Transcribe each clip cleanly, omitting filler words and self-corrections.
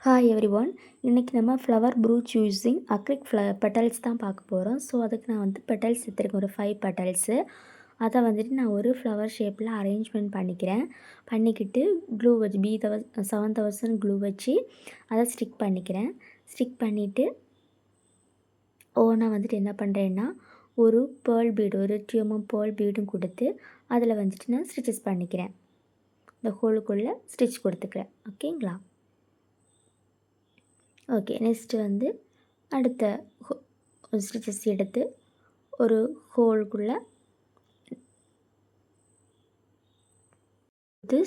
Hi everyone. இன்றைக்கி நம்ம flower brooch using அக்ரிக் petals தான் பார்க்க போகிறோம். ஸோ அதுக்கு நான் வந்து பெட்டல்ஸ் எடுத்துருக்கேன், ஒரு 5 பெட்டல்ஸு. அதை வந்துட்டு நான் ஒரு ஃப்ளவர் ஷேப்பில் அரேஞ்ச்மெண்ட் பண்ணிக்கிட்டு க்ளூ வச்சு B7000 க்ளூ வச்சு அதை ஸ்டிக் பண்ணிக்கிறேன். ஸ்டிக் பண்ணிவிட்டு ஓனாக வந்துட்டு என்ன பண்ணுறேன்னா ஒரு பேர்ல் பீடு, ஒரு டியூமும் பேர்ல் பீடும் கொடுத்து அதில் வந்துட்டு நான் ஸ்டிச்சஸ் பண்ணிக்கிறேன். இந்த ஹோலுக்குள்ளே ஸ்டிச் கொடுத்துக்கிறேன். ஓகேங்களா? ஓகே, நெக்ஸ்ட்டு வந்து அடுத்த ஸ்டிச்சஸ் எடுத்து ஒரு ஹோலுக்குள்ளே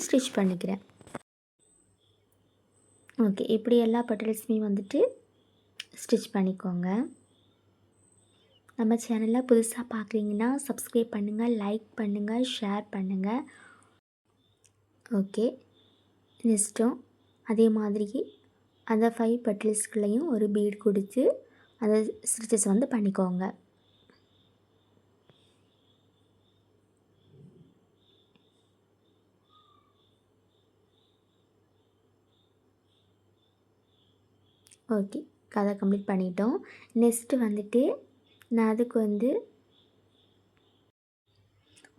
ஸ்டிச் பண்ணிக்கிறேன். ஓகே, இப்படி எல்லா பெட்டல்ஸுமே வந்துட்டு ஸ்டிச் பண்ணிக்கோங்க. நம்ம சேனலில் புதுசாக பார்க்குறீங்கன்னா சப்ஸ்கிரைப் பண்ணுங்கள், லைக் பண்ணுங்கள், ஷேர் பண்ணுங்கள். ஓகே, நெக்ஸ்ட்டும் அதே மாதிரி அந்த 5 பெட்டல்ஸ்குள்ளேயும் ஒரு பீட் கொடுத்து அந்த ஸ்டிச்சஸ் வந்து பண்ணிக்கோங்க. ஓகே, கதை கம்ப்ளீட் பண்ணிட்டோம். நெக்ஸ்ட்டு வந்துட்டு நான் அதுக்கு வந்து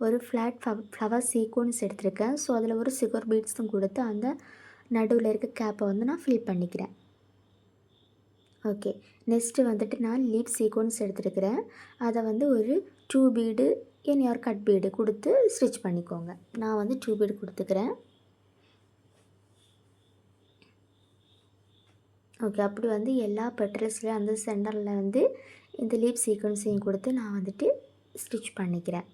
ஒரு ஃப்ளாட் ஃப்ளவர் சீக்வன்ஸ் எடுத்திருக்கேன். ஸோ அதில் ஒரு சுகர் பீட்ஸும் கொடுத்து அந்த நடுவில் இருக்க கேப்பை வந்து நான் ஃபில் பண்ணிக்கிறேன். ஓகே, நெக்ஸ்ட்டு வந்துட்டு நான் லீப் சீக்வன்ஸ் எடுத்துருக்கிறேன். அதை வந்து ஒரு 2 பீடு ஒரு கட் பீடு கொடுத்து ஸ்டிச் பண்ணிக்கோங்க. நான் வந்து 2 பீடு கொடுத்துக்கிறேன். ஓகே, அப்படி வந்து எல்லா பெட்டல்ஸ்லேயும் அந்த சென்டரில் வந்து இந்த லீப் சீக்வன்ஸையும் கொடுத்து நான் வந்துட்டு ஸ்டிச் பண்ணிக்கிறேன்.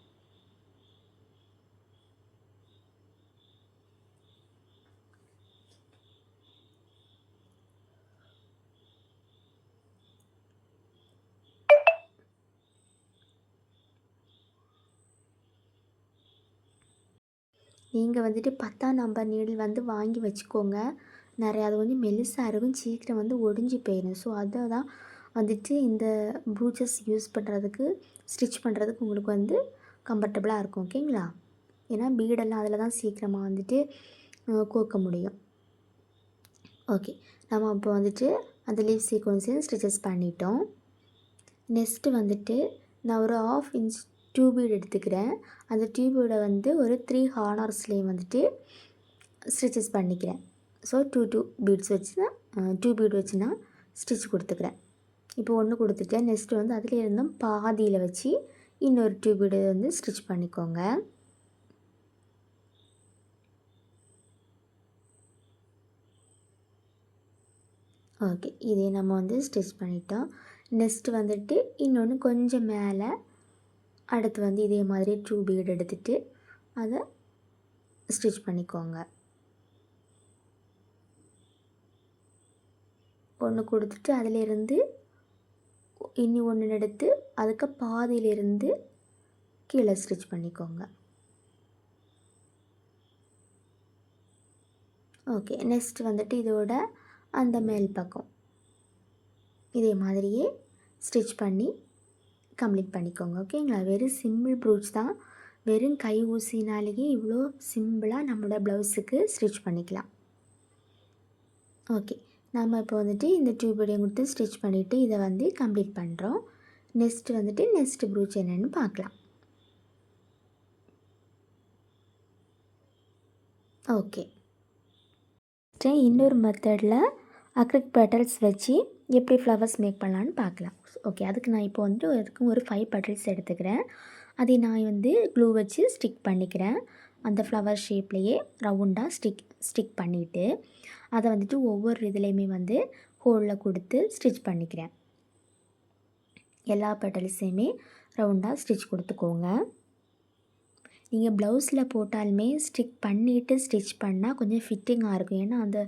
நீங்கள் வந்துட்டு 10ஆம் நம்பர் நீடில் வந்து வாங்கி வச்சுக்கோங்க. நிறையா அது கொஞ்சம் மெலிசாக இருக்கும், சீக்கிரம் வந்து ஒடிஞ்சு போயிடும். ஸோ அதை தான் வந்துட்டு இந்த ப்ரூச்சஸ் யூஸ் பண்ணுறதுக்கு, ஸ்டிச் பண்ணுறதுக்கு உங்களுக்கு வந்து கம்ஃபர்டபுளாக இருக்கும். ஓகேங்களா? ஏன்னா பீடெல்லாம் அதில் தான் சீக்கிரமாக வந்துட்டு கோர்க்க முடியும். ஓகே, நம்ம இப்போ வந்துட்டு அந்த லீவ் சீக்வன்ஸையும் ஸ்டிச்சஸ் பண்ணிட்டோம். நெக்ஸ்ட்டு வந்துட்டு நான் ஒரு 1/2 இன்ச் டியூபீட் எடுத்துக்கிறேன். அந்த டியூபீடை வந்து ஒரு 3 ஹார்னர்ஸ்லேயும் வந்துட்டு ஸ்டிச்சஸ் பண்ணிக்கிறேன். ஸோ 2 பீட்ஸ் வச்சு தான் 2 பீட் வச்சு நான் ஸ்டிச் கொடுத்துக்கிறேன். இப்போ ஒன்று கொடுத்துட்டேன். நெக்ஸ்ட்டு வந்து அதில் இருந்தும் பாதியில் வச்சு இன்னொரு டியூபீடை வந்து ஸ்டிச் பண்ணிக்கோங்க. ஓகே, இதே நம்ம வந்து ஸ்டிச் பண்ணிட்டோம். நெக்ஸ்ட்டு வந்துட்டு இன்னொன்று கொஞ்சம் மேலே அடுத்து வந்து இதே மாதிரி 2 பீட் எடுத்துகிட்டு அதை ஸ்டிச் பண்ணிக்கோங்க. ஒன்று கொடுத்துட்டு அதிலிருந்து இன்னி ஒன்று எடுத்து அதுக்கு பாதியிலிருந்து கீழே ஸ்டிச் பண்ணிக்கோங்க. ஓகே, நெக்ஸ்ட் வந்துட்டு இதோட அந்த மேல் பக்கம் இதே மாதிரியே ஸ்டிச் பண்ணி கம்ப்ளீட் பண்ணிக்கோங்க. ஓகேங்களா? வெறும் சிம்பிள் ப்ரூச் தான். வெறும் கை ஊசினாலேயே இவ்வளோ சிம்பிளாக நம்மளோட ப்ளவுஸுக்கு ஸ்டிச் பண்ணிக்கலாம். ஓகே, நம்ம இப்போ வந்துட்டு இந்த டியூபையும் கொடுத்து ஸ்டிச் பண்ணிவிட்டு இதை வந்து கம்ப்ளீட் பண்ணுறோம். நெக்ஸ்ட்டு வந்துட்டு நெக்ஸ்ட் ப்ரூச் என்னென்னு பார்க்கலாம். ஓகே, இன்னொரு மெத்தடில் அக்ரிக் பெட்டல்ஸ் வச்சு எப்படி ஃப்ளவர்ஸ் மேக் பண்ணலான்னு பார்க்கலாம். ஓகே, அதுக்கு நான் இப்போ வந்துட்டு ஒரு 5 பெட்டல்ஸ் எடுத்துக்கிறேன். அதை நான் வந்து க்ளூ வச்சு ஸ்டிக் பண்ணிக்கிறேன். அந்த ஃப்ளவர் ஷேப்லேயே ரவுண்டாக ஸ்டிக் பண்ணிவிட்டு அதை வந்துட்டு ஒவ்வொரு இதுலேயுமே வந்து ஹோலில் கொடுத்து ஸ்டிச் பண்ணிக்கிறேன். எல்லா பெட்டல்ஸையுமே ரவுண்டாக ஸ்டிச் கொடுத்துக்கோங்க. நீங்கள் ப்ளவுஸில் போட்டாலுமே ஸ்டிக் பண்ணிவிட்டு ஸ்டிச் பண்ணால் கொஞ்சம் ஃபிட்டிங்காக இருக்கும். ஏன்னா அந்த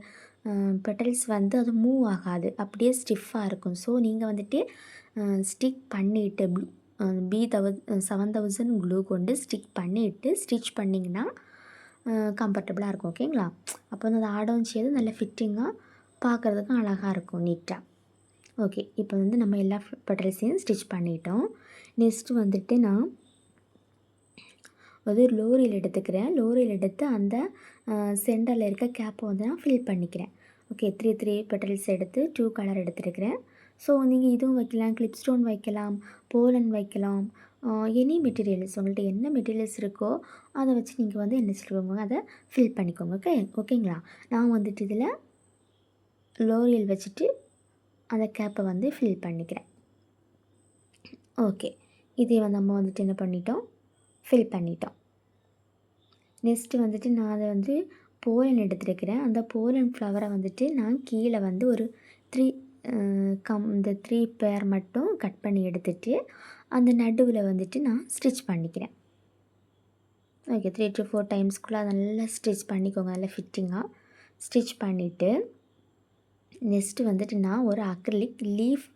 பெட்டல்ஸ் வந்து அது மூவ் ஆகாது, அப்படியே ஸ்டிஃபாக இருக்கும். ஸோ நீங்கள் வந்துட்டு ஸ்டிக் பண்ணிவிட்டு B7000 க்ளூ கொண்டு ஸ்டிக் பண்ணிவிட்டு ஸ்டிச் பண்ணிங்கன்னா கம்ஃபர்டபுளாக இருக்கும். ஓகேங்களா? அப்போ வந்து அது ஆடவும் செய்யாது, நல்ல ஃபிட்டிங்காக பார்க்குறதுக்கும் அழகாக இருக்கும், நீட்டாக. ஓகே, இப்போ வந்து நம்ம எல்லா பெட்டல்ஸையும் ஸ்டிச் பண்ணிட்டோம். நெக்ஸ்ட்டு வந்துட்டு நான் ஒரு லோரியில் எடுத்துக்கிறேன். லோரியில் எடுத்து அந்த சென்டரில் இருக்க கேப்பை வந்து நான் ஃபில் பண்ணிக்கிறேன். ஓகே 3 பெட்டல்ஸ் எடுத்து 2 கலர் எடுத்துருக்கிறேன். ஸோ நீங்கள் இதுவும் வைக்கலாம், கிளிப் ஸ்டோன் வைக்கலாம், போலன் வைக்கலாம், எனி மெட்டீரியல்ஸ் உங்கள்கிட்ட என்ன மெட்டீரியல்ஸ் இருக்கோ அதை வச்சு நீங்கள் வந்து என்ன சொல்லுவாங்க அதை ஃபில் பண்ணிக்கோங்க. ஓகேங்களா. நான் வந்துட்டு இதில் லோரியல் வச்சுட்டு அந்த கேப்பை வந்து ஃபில் பண்ணிக்கிறேன். ஓகே, இதே வந்து நம்ம வந்துட்டு என்ன பண்ணிட்டோம், ஃபில் பண்ணிட்டோம். நெக்ஸ்ட்டு வந்துட்டு நான் அதை வந்து போலன் எடுத்துருக்கிறேன். அந்த போலன் ஃப்ளவரை வந்துட்டு நான் கீழே வந்து ஒரு 3 இந்த 3 பேர் மட்டும் கட் பண்ணி எடுத்துகிட்டு அந்த நடுவில் வந்துட்டு நான் ஸ்டிச் பண்ணிக்கிறேன். ஓகே 3 to 4 டைம்ஸ்க்குள்ளே நல்லா ஸ்டிச் பண்ணிக்கோங்க. நல்லா ஃபிட்டிங்காக ஸ்டிச் பண்ணிவிட்டு நெக்ஸ்ட்டு வந்துட்டு நான் ஒரு அக்ரிலிக் லீஃப்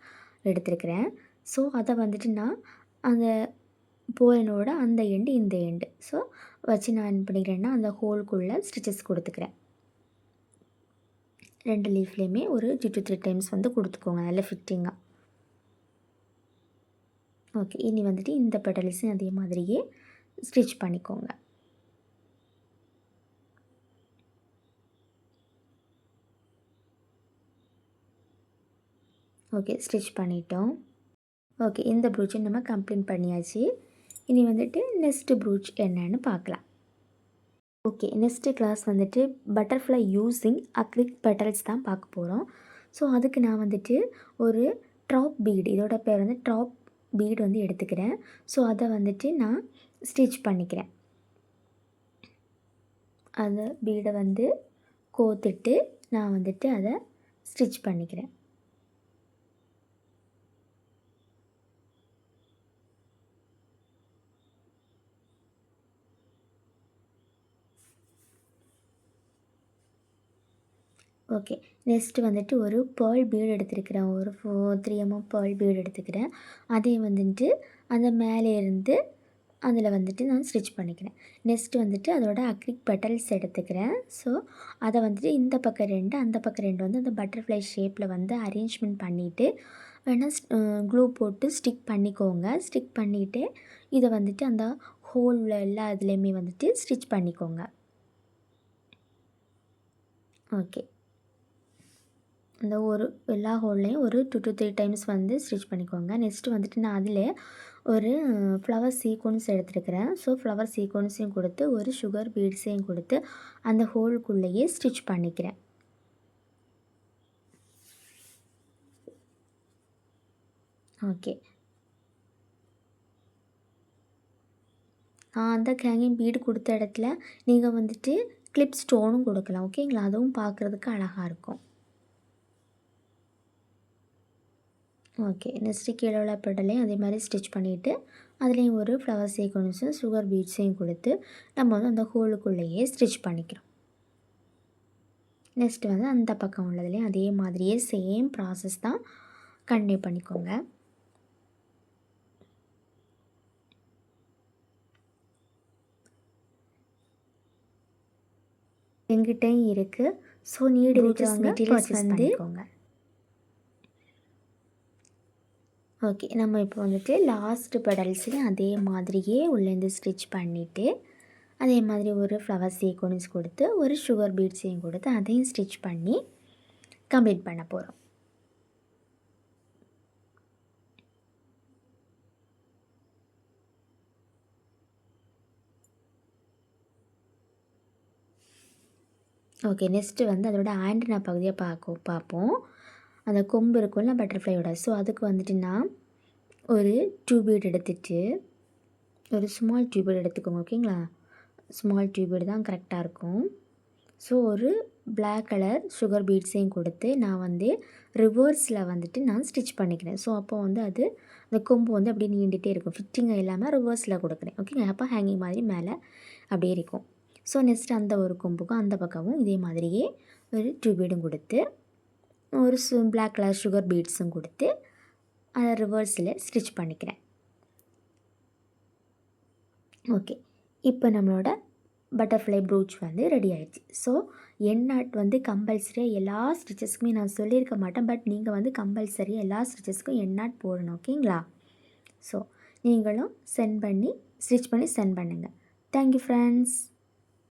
எடுத்துருக்கிறேன். ஸோ அதை வந்துட்டு நான் அந்த போலனோட அந்த எண்டு இந்த எண்டு ஸோ வச்சு நான் என்ன பண்ணிக்கிறேன்னா அந்த ஹோல்குள்ளே ஸ்டிச்சஸ் கொடுத்துக்கிறேன். 2 லீஃப்லேயுமே ஒரு 2 to 3 டைம்ஸ் வந்து கொடுத்துக்கோங்க நல்லா ஃபிட்டிங்காக. ஓகே, இனி வந்துட்டு இந்த பெட்டல்ஸும் அதே மாதிரியே ஸ்டிச் பண்ணிக்கோங்க. ஓகே, ஸ்டிச் பண்ணிட்டோம். ஓகே, இந்த ப்ரூச்சை நம்ம கம்ப்ளீட் பண்ணியாச்சு. இனி வந்துட்டு நெக்ஸ்ட்டு ப்ரூச் என்னன்னு பார்க்கலாம். ஓகே, நெக்ஸ்ட்டு கிளாஸ் வந்துட்டு பட்டர்ஃப்ளை யூஸிங் அக்ரிலிக் பெட்டல்ஸ் தான் பார்க்க போகிறோம். ஸோ அதுக்கு நான் வந்துட்டு ஒரு ட்ராப் பீடு, இதோட பேர் வந்து ட்ராப் பீடு வந்து எடுத்துக்கிறேன். ஸோ அதை வந்துட்டு நான் ஸ்டிச் பண்ணிக்கிறேன். அந்த பீடை வந்து கோத்துட்டு நான் வந்துட்டு அதை ஸ்டிச் பண்ணிக்கிறேன். ஓகே, நெக்ஸ்ட்டு வந்துட்டு ஒரு பேர்ல் பீடு எடுத்துருக்கிறேன். ஒரு 3 mm பேர்ல் பீடு எடுத்துக்கிறேன். அதே வந்துட்டு அந்த மேலே இருந்து அதில் வந்துட்டு நான் ஸ்டிச் பண்ணிக்கிறேன். நெக்ஸ்ட்டு வந்துட்டு அதோட அக்ரிலிக் பெட்டல்ஸ் எடுத்துக்கிறேன். ஸோ அதை வந்துட்டு இந்த பக்கம் 2 அந்த பக்கம் 2 வந்து அந்த பட்டர்ஃப்ளை ஷேப்பில் வந்து அரேஞ்ச்மெண்ட் பண்ணிவிட்டு வேணால் க்ளூ போட்டு ஸ்டிக் பண்ணிக்கோங்க. ஸ்டிக் பண்ணிவிட்டு இதை வந்துட்டு அந்த ஹோலில் எல்லா இதுலேயுமே வந்துட்டு ஸ்டிச் பண்ணிக்கோங்க. ஓகே, அந்த ஒரு எல்லா ஹோல்லையும் ஒரு 2 to 3 டைம்ஸ் வந்து ஸ்டிச் பண்ணிக்கோங்க. நெக்ஸ்ட்டு வந்துட்டு நான் அதில் ஒரு ஃப்ளவர் சீக்வன்ஸ் எடுத்துருக்கிறேன். ஸோ ஃப்ளவர் சீக்வன்ஸையும் கொடுத்து ஒரு சுகர் பீட்ஸையும் கொடுத்து அந்த ஹோல்குள்ளேயே ஸ்டிச் பண்ணிக்கிறேன். ஓகே, நான் அந்த ஹேங்கிங் பீடு கொடுத்த இடத்துல நீங்கள் வந்துட்டு கிளிப் ஸ்டோனும் கொடுக்கலாம். ஓகேங்களா, அதுவும் பார்க்குறதுக்கு அழகாக இருக்கும். ஓகே, நெக்ஸ்ட்டு கீழே உள்ள பெடலையும் அதே மாதிரி ஸ்டிச் பண்ணிவிட்டு அதுலேயும் ஒரு ஃப்ளவர் சீக்வன்ஸும் சுகர் பீட்ஸையும் கொடுத்து நம்ம வந்து அந்த ஹோலுக்குள்ளேயே ஸ்டிச் பண்ணிக்கிறோம். நெக்ஸ்ட்டு வந்து அந்த பக்கம் உள்ளதுலேயும் அதே மாதிரியே சேம் ப்ராசஸ் தான் கண்டினியூ பண்ணிக்கோங்க. எங்கிட்டையும் இருக்குது. ஸோ நீடு மெட்டீரியல்ஸ் வந்து பண்ணிக்கோங்க. ஓகே, நம்ம இப்போ வந்துட்டு லாஸ்ட்டு பெடல்ஸ்லேயும் அதே மாதிரியே உள்ளேருந்து ஸ்டிச் பண்ணிவிட்டு அதே மாதிரி ஒரு ஃப்ளவர் சீக்வன்ஸ் கொடுத்து ஒரு சுகர் பீட்ஸையும் கொடுத்து அதையும் ஸ்டிச் பண்ணி கம்ப்ளீட் பண்ண போகிறோம். ஓகே, நெக்ஸ்ட்டு வந்து அதோட ஆண்டனா பகுதியை பார்ப்போம். அந்த கொம்பு இருக்கும்ல பட்டர்ஃப்ளையோட. ஸோ அதுக்கு வந்துட்டு நான் ஒரு டியூபீட் எடுத்துகிட்டு ஒரு ஸ்மால் டியூபீட் எடுத்துக்கோங்க. ஓகேங்களா, ஸ்மால் டியூபீடு தான் கரெக்டாக இருக்கும். ஸோ ஒரு பிளாக் கலர் சுகர் பீட்ஸையும் கொடுத்து நான் வந்து ரிவர்ஸில் வந்துட்டு நான் ஸ்டிச் பண்ணிக்கிறேன். ஸோ அப்போ வந்து அது அந்த கொம்பு வந்து அப்படியே நீண்டுகிட்டே இருக்கும். ஃபிட்டிங்காக இல்லாமல் ரிவர்ஸில் கொடுக்குறேன். ஓகேங்க, அப்போ ஹேங்கிங் மாதிரி மேலே அப்படியே இருக்கும். ஸோ நெக்ஸ்ட் அந்த ஒரு கொம்புக்கும் அந்த பக்கமும் இதே மாதிரியே ஒரு டியூபீடும் கொடுத்து ஒரு பிளாக் கலர் சுகர் பீட்ஸும் கொடுத்து அதை ரிவர்ஸில் ஸ்டிச் பண்ணிக்கிறேன். ஓகே, இப்போ நம்மளோட பட்டர்ஃப்ளை ப்ரூச் வந்து ரெடி ஆகிடுச்சு. ஸோ என் நாட் வந்து கம்பல்சரியாக எல்லா ஸ்டிச்சஸ்க்குமே நான் சொல்லியிருக்க மாட்டேன். பட் நீங்கள் வந்து கம்பல்சரியாக எல்லா ஸ்டிச்சஸ்க்கும் என் நாட் போடணும். ஓகேங்களா. ஸோ நீங்களும் ஸ்டிச் பண்ணி சென்ட் பண்ணுங்கள். Thank you friends.